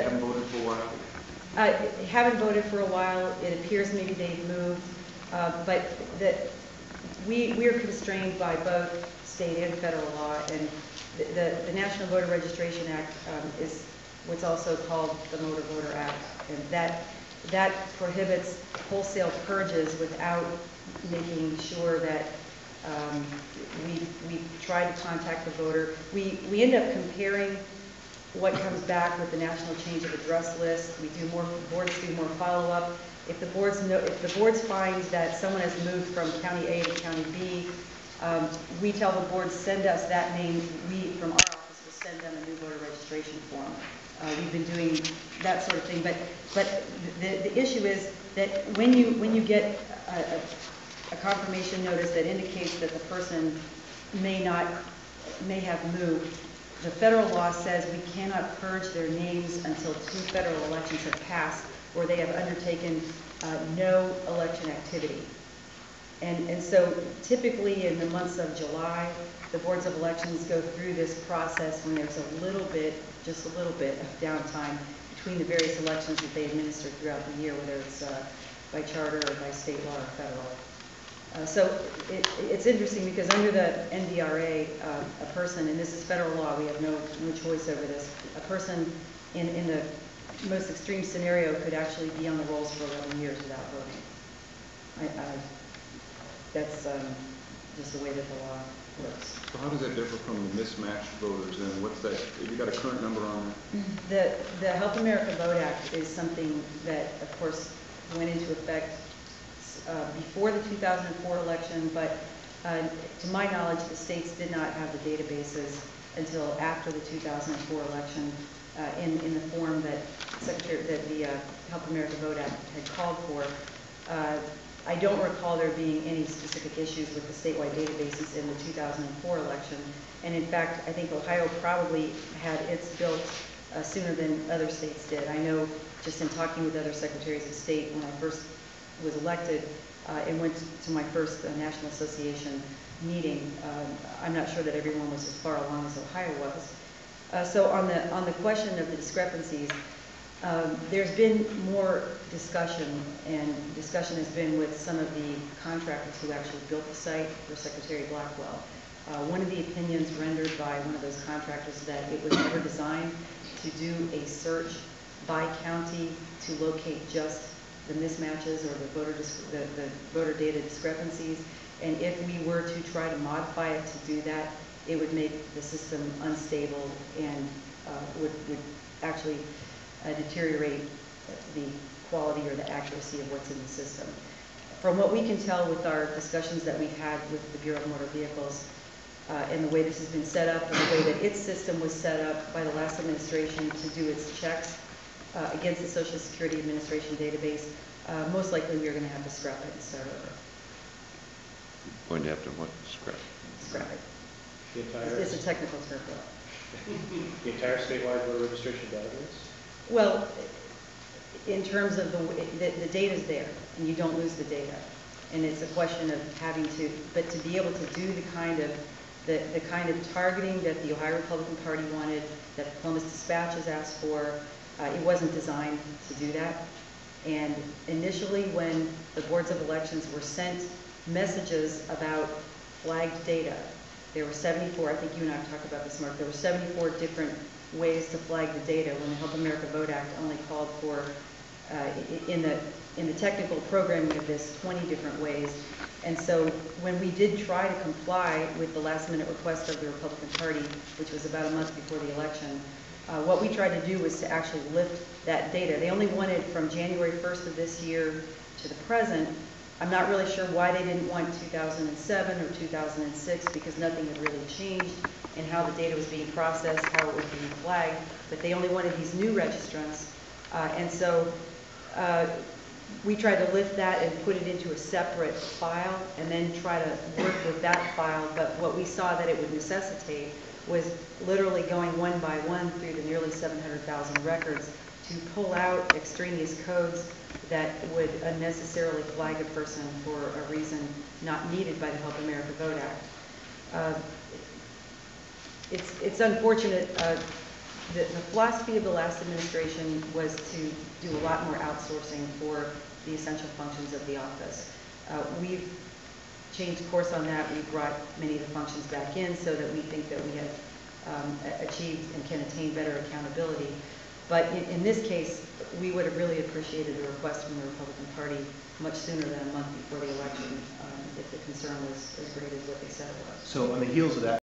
Haven't voted for a while? Haven't voted for a while. It appears maybe they've moved, but we are constrained by both state and federal law, and the National Voter Registration Act is what's also called the Motor Voter Act, and that prohibits wholesale purges without making sure that we try to contact the voter. We end up comparing what comes back with the national change of address list. We do more, boards do more follow-up. If the boards find that someone has moved from county A to county B, we tell the board, send us that name. We, from our office, will send them a new voter registration form. We've been doing that sort of thing, but the issue is that when you get a confirmation notice that indicates that the person may have moved, the federal law says we cannot purge their names until 2 federal elections have passed or they have undertaken no election activity. And so typically in the months of July, the boards of elections go through this process when there's a little bit, just a little bit of downtime between the various elections that they administer throughout the year, whether it's by charter or by state law or federal. So it's interesting because under the NVRA, a person, and this is federal law, we have no choice over this, a person in the most extreme scenario could actually be on the rolls for 11 years without voting. That's just the way that the law works. So how does that differ from the mismatched voters, and what's that, have you got a current number on it? The Help America Vote Act is something that, of course, went into effect before the 2004 election, but to my knowledge, the states did not have the databases until after the 2004 election in the form that the Help America Vote Act had called for. I don't recall there being any specific issues with the statewide databases in the 2004 election, and in fact, I think Ohio probably had its built sooner than other states did. I know just in talking with other secretaries of state when I first was elected and went to my first National Association meeting, I'm not sure that everyone was as far along as Ohio was. So on the question of the discrepancies, there's been more discussion, and discussion has been with some of the contractors who actually built the site for Secretary Blackwell. One of the opinions rendered by one of those contractors is that it was never designed to do a search by county to locate just the mismatches or the voter data discrepancies, and if we were to try to modify it to do that, it would make the system unstable and would actually deteriorate the quality or the accuracy of what's in the system. From what we can tell with our discussions that we've had with the Bureau of Motor Vehicles and the way this has been set up and the way that its system was set up by the last administration to do its checks against the Social Security Administration database, most likely we are going to have to scrap it and start over. Going to have to what? Scrap? Scrap it. It's a technical term for that. The entire statewide voter registration database? Well, in terms of the data's there, and you don't lose the data. And it's a question of having to, but to be able to do the kind of targeting that the Ohio Republican Party wanted, that the Columbus Dispatch has asked for, it wasn't designed to do that. And initially when the boards of elections were sent messages about flagged data, there were 74, I think you and I have talked about this, Mark, there were 74 different ways to flag the data when the Help America Vote Act only called for, in the technical programming of this, 20 different ways. And so when we did try to comply with the last minute request of the Republican Party, which was about a month before the election, what we tried to do was to actually lift that data. They only wanted from January 1st of this year to the present. I'm not really sure why they didn't want 2007 or 2006 because nothing had really changed in how the data was being processed, how it was being flagged, but they only wanted these new registrants. And so we tried to lift that and put it into a separate file and then try to work with that file, but what we saw that it would necessitate was literally going one by one through the nearly 700,000 records to pull out extraneous codes that would unnecessarily flag a person for a reason not needed by the Help America Vote Act. It's unfortunate the philosophy of the last administration was to do a lot more outsourcing for the essential functions of the office. We've changed course on that. We've brought many of the functions back in so that we think that we have achieved and can attain better accountability. But in this case, we would have really appreciated a request from the Republican Party much sooner than a month before the election, if the concern was as great as what they said it was. So on the heels of that